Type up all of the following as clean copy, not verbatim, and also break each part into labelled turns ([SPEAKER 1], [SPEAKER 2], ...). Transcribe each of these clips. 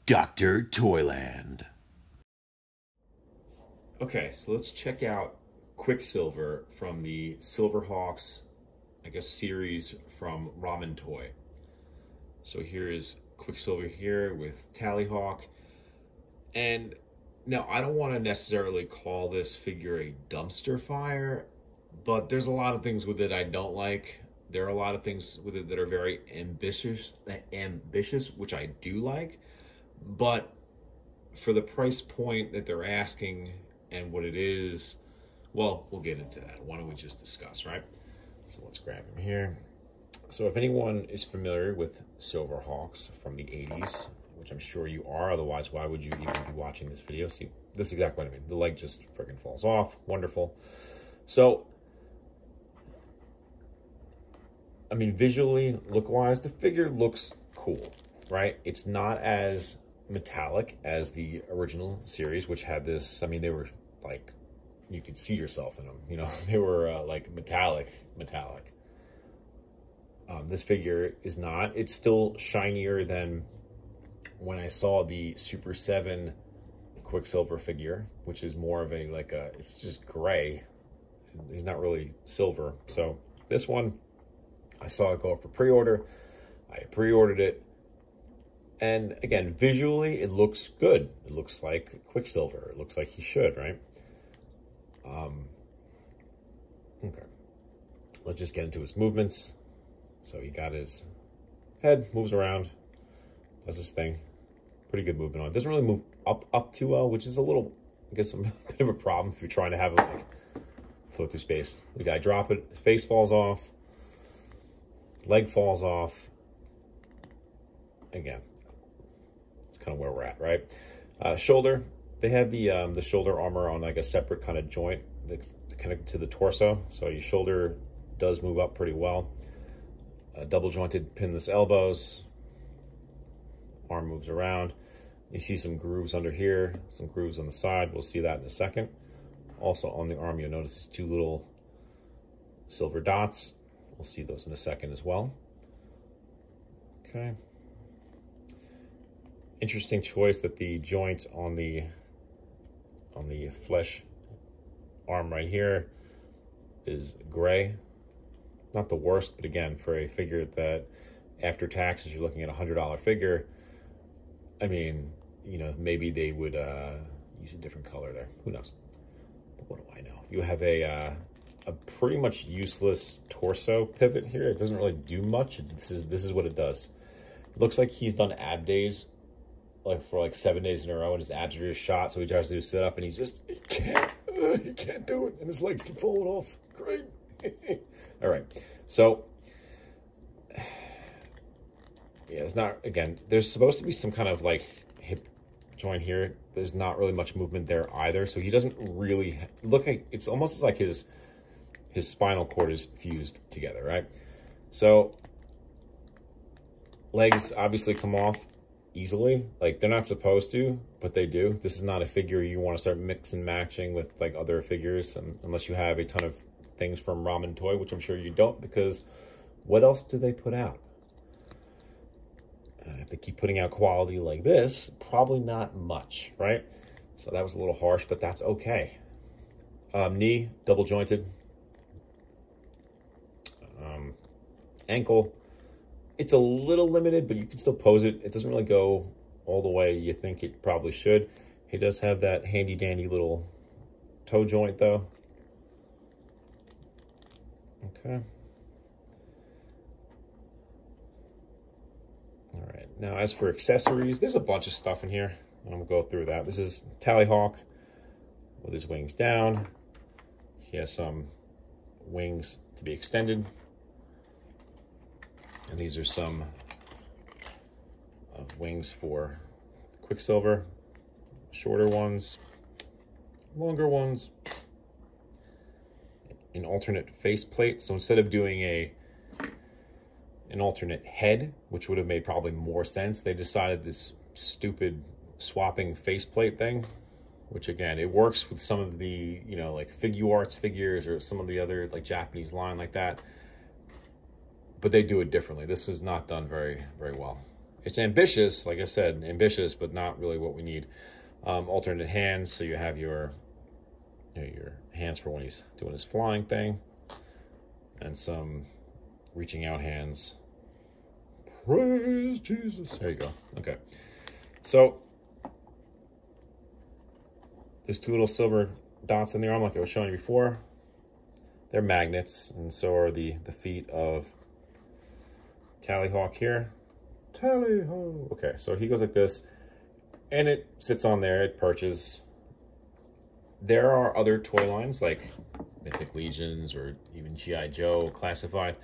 [SPEAKER 1] Dr. Toyland.
[SPEAKER 2] Okay, so let's check out Quicksilver from the Silverhawks, I guess, series from Ramen Toy. So here is Quicksilver here with Tallyhawk. And now I don't want to necessarily call this figure a dumpster fire, but there's a lot of things with it I don't like. There are a lot of things with it that are very ambitious, which I do like. But for the price point that they're asking and what it is, well, we'll get into that. Why don't we just discuss, right? So let's grab him here. So if anyone is familiar with Silverhawks from the 80s, which I'm sure you are, otherwise why would you even be watching this video? See, this is exactly what I mean. The leg just freaking falls off. Wonderful. So, I mean, visually, look-wise, the figure looks cool, right? It's not as metallic as the original series, which had this, I mean, they were like, you could see yourself in them, you know, they were like metallic. This figure is not. It's still shinier than when I saw the Super7 Quicksilver figure, which is more of a, like a, it's just gray. He's not really silver. So this one, I saw it go up for pre-order. I pre-ordered it. And again, visually, it looks good. It looks like Quicksilver. It looks like he should, right? Okay. Let's just get into his movements. So he got his head, moves around, does his thing. Pretty good movement on it. Doesn't really move up too well, which is a little, I guess, a bit of a problem if you're trying to have it like float through space. The guy drop it, his face falls off, leg falls off. Again, it's kind of where we're at, right? Shoulder, they have the shoulder armor on like a separate kind of joint that's connected to the torso. So your shoulder does move up pretty well. Double jointed pinless elbows. Arm moves around. You see some grooves under here, some grooves on the side. We'll see that in a second. Also on the arm, you'll notice these two little silver dots. We'll see those in a second as well. Okay. Interesting choice that the joint on the flesh arm right here is gray. Not the worst, but again, for a figure that after taxes you're looking at $100 figure, I mean, you know, maybe they would use a different color there. Who knows? But what do I know? You have a pretty much useless torso pivot here. It doesn't really do much. This is what it does. It looks like he's done ab days like for like 7 days in a row, and his abs are just shot. So he tries to do a sit up, and he can't do it, and his legs keep falling off. Great. All right, so yeah, it's not, again, there's supposed to be some kind of like hip joint here. There's not really much movement there either, so he doesn't really look like, it's almost like his spinal cord is fused together, right? So legs obviously come off easily, like they're not supposed to, but they do. This is not a figure you want to start mix and matching with like other figures, unless you have a ton of things from Ramen Toy, which I'm sure you don't, because what else do they put out? If they keep putting out quality like this, probably not much, right? So that was a little harsh, but that's okay. Knee, double jointed. Ankle, it's a little limited, but you can still pose it. It doesn't really go all the way you think it probably should. He does have that handy dandy little toe joint though. Okay. All right. Now, as for accessories, there's a bunch of stuff in here. I'm going to go through that. This is Tallyhawk with his wings down. He has some wings to be extended. And these are some wings for Quicksilver. Shorter ones, longer ones. An alternate faceplate. So instead of doing an alternate head, which would have made probably more sense, they decided this stupid swapping faceplate thing, which again, it works with some of the, you know, like Figuarts figures or some of the other like Japanese line like that, but they do it differently. This was not done very, very well. It's ambitious, like I said, ambitious, but not really what we need. Alternate hands, so you have your hands for when he's doing his flying thing, and some reaching out hands. Praise Jesus. There you go. Okay. So there's two little silver dots in the arm like I was showing you before. They're magnets, and so are the feet of Tallyhawk here. Tally-ho. Okay, so he goes like this, and it sits on there, it perches. There are other toy lines like Mythic Legions or even G.I. Joe Classified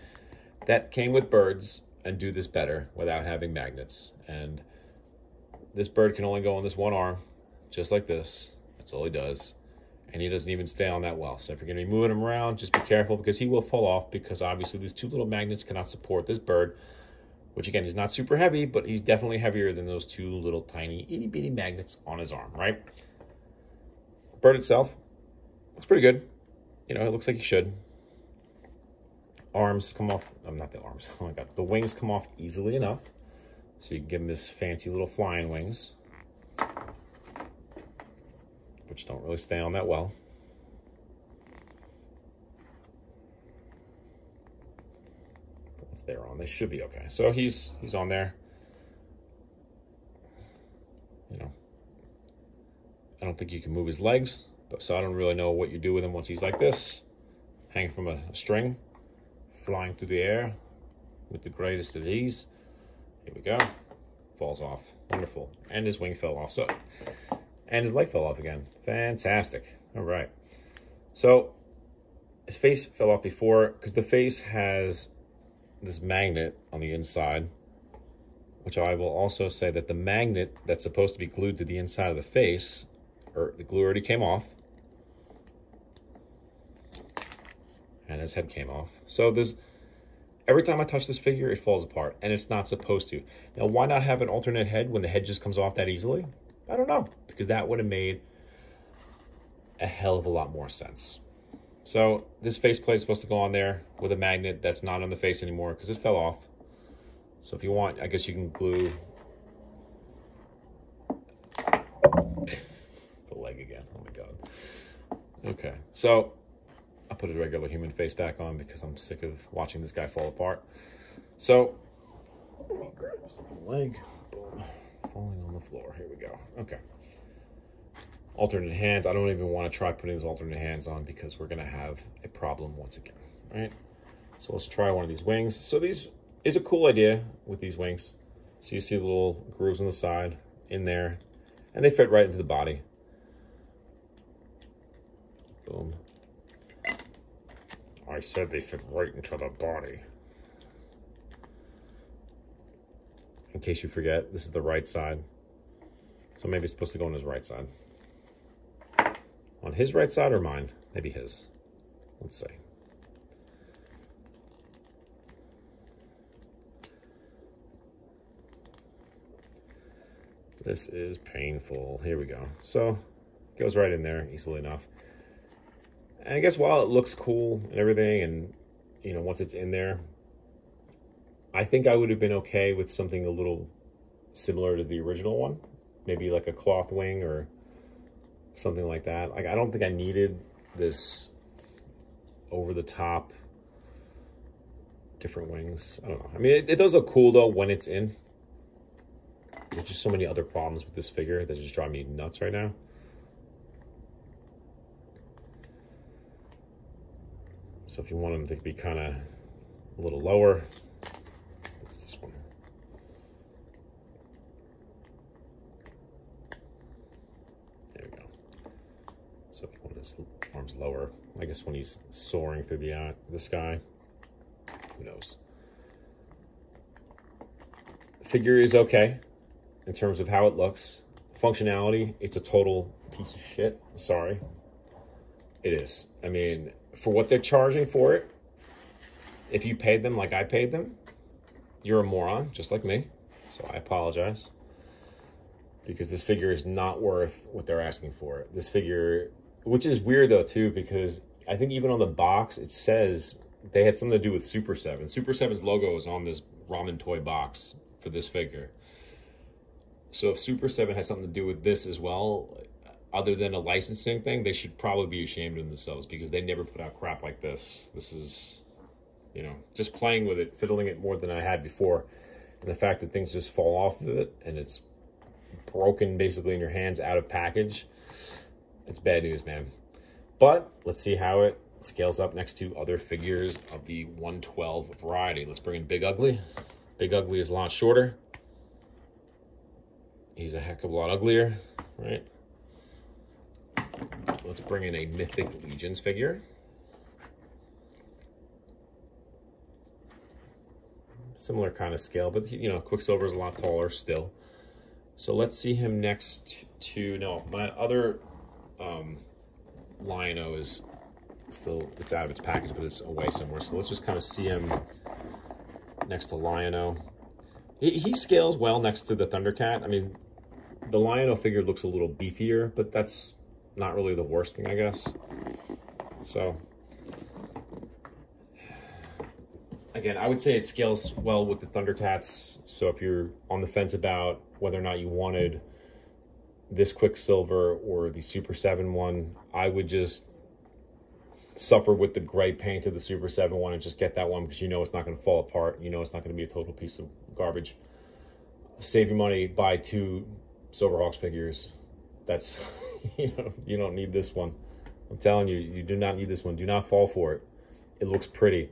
[SPEAKER 2] that came with birds and do this better without having magnets. And this bird can only go on this one arm, just like this. That's all he does. And he doesn't even stay on that well. So if you're going to be moving him around, just be careful because he will fall off, because obviously these two little magnets cannot support this bird, which again, he's not super heavy, but he's definitely heavier than those two little tiny itty bitty magnets on his arm, right? Bird itself looks pretty good. You know, it looks like he should. Arms come off, not the arms, oh my God. The wings come off easily enough. So you can give him his fancy little flying wings, which don't really stay on that well. Once they're on, they should be okay. So he's on there. You know, I don't think you can move his legs, so I don't really know what you do with him once he's like this, hanging from a string, flying through the air with the greatest of ease. Here we go. Falls off. Wonderful. And his wing fell off. And his leg fell off again. Fantastic. All right. So his face fell off before, because the face has this magnet on the inside, which I will also say that the magnet that's supposed to be glued to the inside of the face, or the glue already came off. And his head came off. So every time I touch this figure, it falls apart, and it's not supposed to. Now, why not have an alternate head when the head just comes off that easily? I don't know, because that would have made a hell of a lot more sense. So this faceplate is supposed to go on there with a magnet that's not on the face anymore because it fell off. So if you want, I guess you can glue the leg again. Oh my God. Okay, so I'll put a regular human face back on because I'm sick of watching this guy fall apart. So, grabs the leg, boom, falling on the floor. Here we go. Okay. Alternate hands. I don't even want to try putting those alternate hands on because we're going to have a problem once again, right? So let's try one of these wings. So these is a cool idea with these wings. So you see the little grooves on the side in there, and they fit right into the body. Boom. I said they fit right into the body. In case you forget, this is the right side. So maybe it's supposed to go on his right side. On his right side or mine? Maybe his. Let's see. This is painful. Here we go. So, it goes right in there easily enough. And I guess while it looks cool and everything, and, you know, once it's in there, I think I would have been okay with something a little similar to the original one. Maybe like a cloth wing or something like that. Like, I don't think I needed this over-the-top different wings. I don't know. I mean, it does look cool, though, when it's in. There's just so many other problems with this figure that just drive me nuts right now. So if you want them to be kind of a little lower, what's this one? There we go. So if you want his arms lower, I guess when he's soaring through the sky, who knows? The figure is okay in terms of how it looks. Functionality, it's a total piece of shit. Sorry. It is. I mean, for what they're charging for it, if you paid them like I paid them, you're a moron, just like me. So I apologize. Because this figure is not worth what they're asking for it. This figure, which is weird though too, because I think even on the box, it says they had something to do with Super7. Super7's logo is on this Ramen Toy box for this figure. So if Super7 has something to do with this as well, other than a licensing thing, they should probably be ashamed of themselves, because they never put out crap like this. This is, you know, just playing with it, fiddling it more than I had before. And the fact that things just fall off of it and it's broken basically in your hands out of package, it's bad news, man. But let's see how it scales up next to other figures of the 112 variety. Let's bring in Big Ugly. Big Ugly is a lot shorter. He's a heck of a lot uglier, right? Let's bring in a Mythic Legions figure. Similar kind of scale, but you know, Quicksilver is a lot taller still. So let's see him next to, no, my other Lion-O is still, it's out of its package, but it's away somewhere. So let's just kind of see him next to Lion-O. He scales well next to the Thundercat. I mean, the Lion-O figure looks a little beefier, but that's not really the worst thing, I guess. So again, I would say it scales well with the Thundercats. So if you're on the fence about whether or not you wanted this Quicksilver or the Super7 one, I would just suffer with the gray paint of the Super7 one and just get that one, because you know it's not going to fall apart. You know it's not going to be a total piece of garbage. Save your money, buy 2 Silverhawks figures. That's, you know, you don't need this one. I'm telling you, you do not need this one. Do not fall for it. It looks pretty.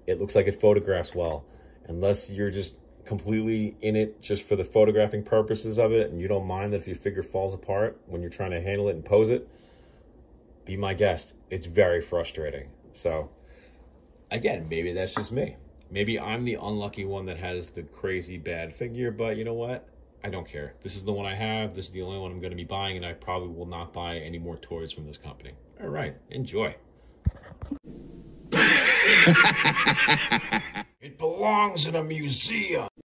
[SPEAKER 2] It looks like it photographs well. Unless you're just completely in it just for the photographing purposes of it, and you don't mind that if your figure falls apart when you're trying to handle it and pose it, be my guest. It's very frustrating. So again, maybe that's just me. Maybe I'm the unlucky one that has the crazy bad figure, but you know what? I don't care. This is the one I have. This is the only one I'm going to be buying, and I probably will not buy any more toys from this company. All right, enjoy.
[SPEAKER 1] It belongs in a museum.